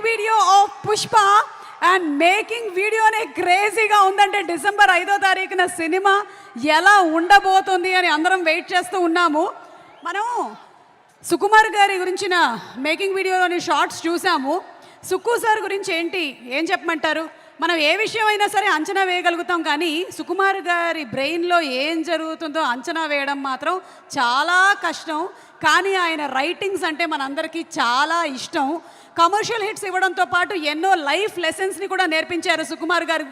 Video of Pushpa and making వీడియోనే క్రేజీగా ఉందంటే డిసెంబర్ 5వ తారీఖున సినిమా ఎలా ఉండబోతుంది అని అందరం వెయిట్ చేస్తూ ఉన్నాము. మనం సుకుమార్ గారి గురించిన మేకింగ్ వీడియోలోని షార్ట్స్ చూసాము. సుక్కు సార్ గురించి ఏం చెప్పమంటారు? మనం ఏ విషయం అయినా సరే అంచనా వేయగలుగుతాం, కానీ సుకుమార్ గారి బ్రెయిన్లో ఏం జరుగుతుందో అంచనా వేయడం మాత్రం చాలా కష్టం. కానీ ఆయన రైటింగ్స్ అంటే మనందరికీ చాలా ఇష్టం. కమర్షియల్ హిట్స్ ఇవ్వడంతో పాటు ఎన్నో లైఫ్ లెసన్స్ని కూడా నేర్పించారు సుకుమార్ గారు.